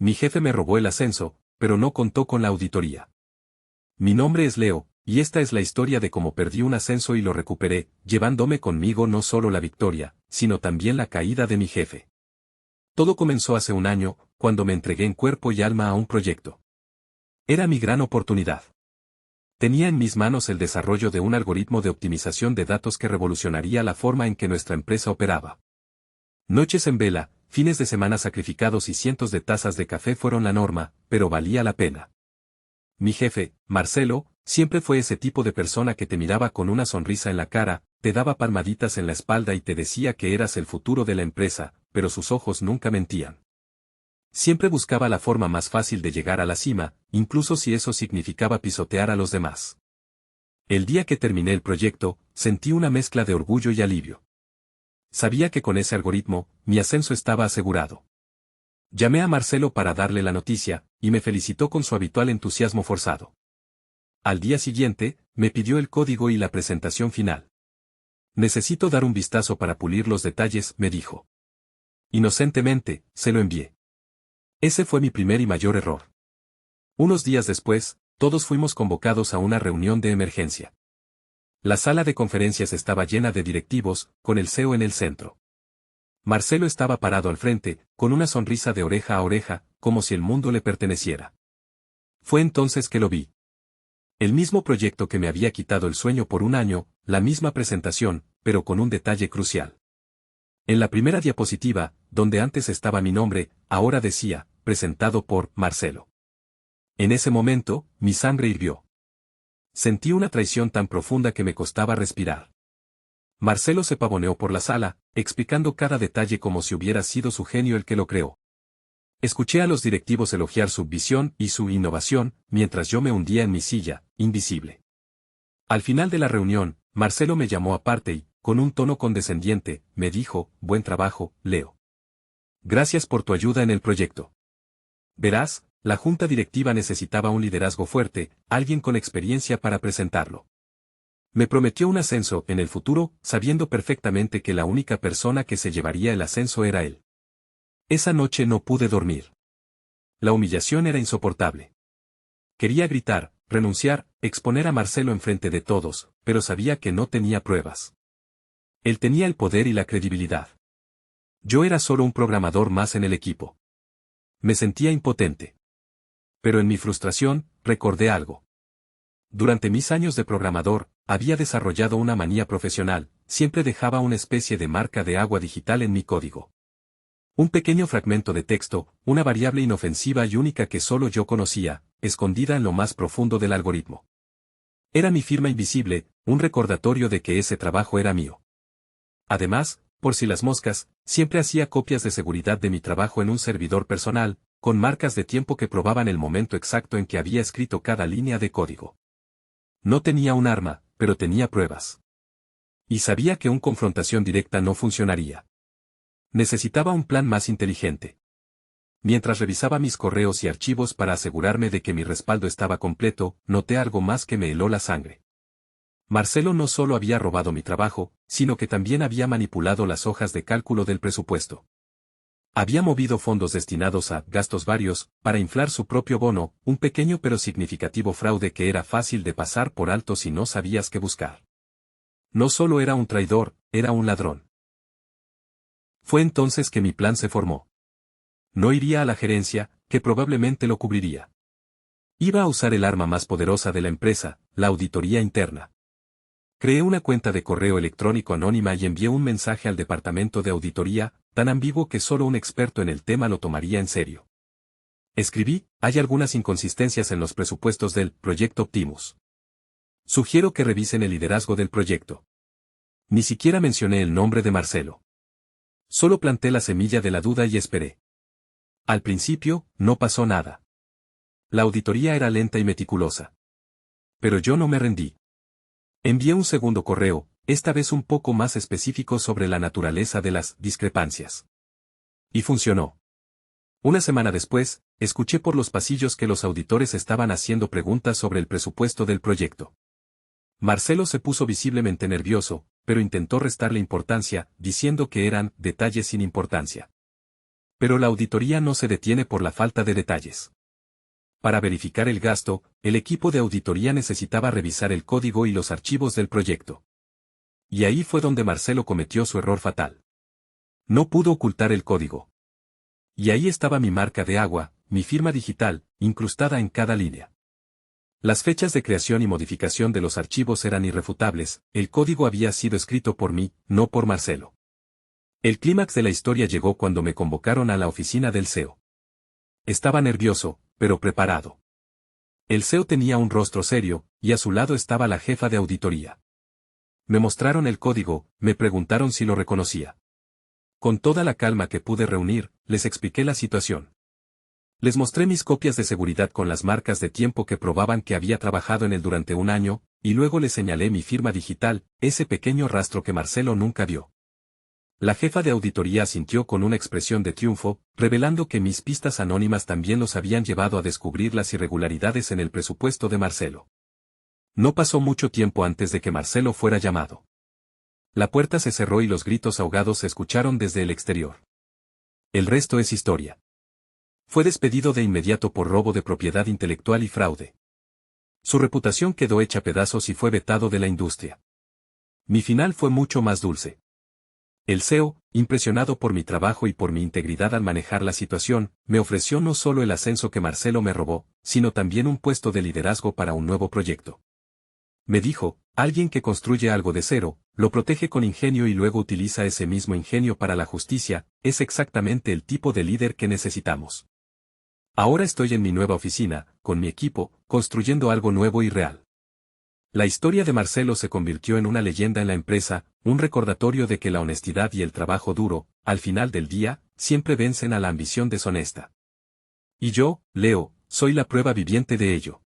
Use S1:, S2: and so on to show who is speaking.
S1: Mi jefe me robó el ascenso, pero no contó con la auditoría. Mi nombre es Leo, y esta es la historia de cómo perdí un ascenso y lo recuperé, llevándome conmigo no solo la victoria, sino también la caída de mi jefe. Todo comenzó hace un año, cuando me entregué en cuerpo y alma a un proyecto. Era mi gran oportunidad. Tenía en mis manos el desarrollo de un algoritmo de optimización de datos que revolucionaría la forma en que nuestra empresa operaba. Noches en vela, fines de semana sacrificados y cientos de tazas de café fueron la norma, pero valía la pena. Mi jefe, Marcelo, siempre fue ese tipo de persona que te miraba con una sonrisa en la cara, te daba palmaditas en la espalda y te decía que eras el futuro de la empresa, pero sus ojos nunca mentían. Siempre buscaba la forma más fácil de llegar a la cima, incluso si eso significaba pisotear a los demás. El día que terminé el proyecto, sentí una mezcla de orgullo y alivio. Sabía que con ese algoritmo, mi ascenso estaba asegurado. Llamé a Marcelo para darle la noticia, y me felicitó con su habitual entusiasmo forzado. Al día siguiente, me pidió el código y la presentación final. Necesito dar un vistazo para pulir los detalles, me dijo. Inocentemente, se lo envié. Ese fue mi primer y mayor error. Unos días después, todos fuimos convocados a una reunión de emergencia. La sala de conferencias estaba llena de directivos, con el CEO en el centro. Marcelo estaba parado al frente, con una sonrisa de oreja a oreja, como si el mundo le perteneciera. Fue entonces que lo vi. El mismo proyecto que me había quitado el sueño por un año, la misma presentación, pero con un detalle crucial. En la primera diapositiva, donde antes estaba mi nombre, ahora decía, presentado por Marcelo. En ese momento, mi sangre hirvió. Sentí una traición tan profunda que me costaba respirar. Marcelo se pavoneó por la sala, explicando cada detalle como si hubiera sido su genio el que lo creó. Escuché a los directivos elogiar su visión y su innovación, mientras yo me hundía en mi silla, invisible. Al final de la reunión, Marcelo me llamó aparte y, con un tono condescendiente, me dijo, buen trabajo, Leo. Gracias por tu ayuda en el proyecto. Verás, la junta directiva necesitaba un liderazgo fuerte, alguien con experiencia para presentarlo. Me prometió un ascenso en el futuro, sabiendo perfectamente que la única persona que se llevaría el ascenso era él. Esa noche no pude dormir. La humillación era insoportable. Quería gritar, renunciar, exponer a Marcelo enfrente de todos, pero sabía que no tenía pruebas. Él tenía el poder y la credibilidad. Yo era solo un programador más en el equipo. Me sentía impotente. Pero en mi frustración, recordé algo. Durante mis años de programador, había desarrollado una manía profesional, siempre dejaba una especie de marca de agua digital en mi código. Un pequeño fragmento de texto, una variable inofensiva y única que solo yo conocía, escondida en lo más profundo del algoritmo. Era mi firma invisible, un recordatorio de que ese trabajo era mío. Además, por si las moscas, siempre hacía copias de seguridad de mi trabajo en un servidor personal, con marcas de tiempo que probaban el momento exacto en que había escrito cada línea de código. No tenía un arma, pero tenía pruebas. Y sabía que una confrontación directa no funcionaría. Necesitaba un plan más inteligente. Mientras revisaba mis correos y archivos para asegurarme de que mi respaldo estaba completo, noté algo más que me heló la sangre. Marcelo no solo había robado mi trabajo, sino que también había manipulado las hojas de cálculo del presupuesto. Había movido fondos destinados a gastos varios, para inflar su propio bono, un pequeño pero significativo fraude que era fácil de pasar por alto si no sabías qué buscar. No solo era un traidor, era un ladrón. Fue entonces que mi plan se formó. No iría a la gerencia, que probablemente lo cubriría. Iba a usar el arma más poderosa de la empresa, la auditoría interna. Creé una cuenta de correo electrónico anónima y envié un mensaje al departamento de auditoría, tan ambiguo que solo un experto en el tema lo tomaría en serio. Escribí, hay algunas inconsistencias en los presupuestos del Proyecto Optimus. Sugiero que revisen el liderazgo del proyecto. Ni siquiera mencioné el nombre de Marcelo. Solo planté la semilla de la duda y esperé. Al principio, no pasó nada. La auditoría era lenta y meticulosa. Pero yo no me rendí. Envié un segundo correo, esta vez un poco más específico sobre la naturaleza de las discrepancias. Y funcionó. Una semana después, escuché por los pasillos que los auditores estaban haciendo preguntas sobre el presupuesto del proyecto. Marcelo se puso visiblemente nervioso, pero intentó restarle importancia, diciendo que eran detalles sin importancia. Pero la auditoría no se detiene por la falta de detalles. Para verificar el gasto, el equipo de auditoría necesitaba revisar el código y los archivos del proyecto. Y ahí fue donde Marcelo cometió su error fatal. No pudo ocultar el código. Y ahí estaba mi marca de agua, mi firma digital, incrustada en cada línea. Las fechas de creación y modificación de los archivos eran irrefutables, el código había sido escrito por mí, no por Marcelo. El clímax de la historia llegó cuando me convocaron a la oficina del CEO. Estaba nervioso, pero preparado. El CEO tenía un rostro serio, y a su lado estaba la jefa de auditoría. Me mostraron el código, me preguntaron si lo reconocía. Con toda la calma que pude reunir, les expliqué la situación. Les mostré mis copias de seguridad con las marcas de tiempo que probaban que había trabajado en él durante un año, y luego les señalé mi firma digital, ese pequeño rastro que Marcelo nunca vio. La jefa de auditoría asintió con una expresión de triunfo, revelando que mis pistas anónimas también los habían llevado a descubrir las irregularidades en el presupuesto de Marcelo. No pasó mucho tiempo antes de que Marcelo fuera llamado. La puerta se cerró y los gritos ahogados se escucharon desde el exterior. El resto es historia. Fue despedido de inmediato por robo de propiedad intelectual y fraude. Su reputación quedó hecha pedazos y fue vetado de la industria. Mi final fue mucho más dulce. El CEO, impresionado por mi trabajo y por mi integridad al manejar la situación, me ofreció no solo el ascenso que Marcelo me robó, sino también un puesto de liderazgo para un nuevo proyecto. Me dijo, alguien que construye algo de cero, lo protege con ingenio y luego utiliza ese mismo ingenio para la justicia, es exactamente el tipo de líder que necesitamos. Ahora estoy en mi nueva oficina, con mi equipo, construyendo algo nuevo y real. La historia de Marcelo se convirtió en una leyenda en la empresa, un recordatorio de que la honestidad y el trabajo duro, al final del día, siempre vencen a la ambición deshonesta. Y yo, Leo, soy la prueba viviente de ello.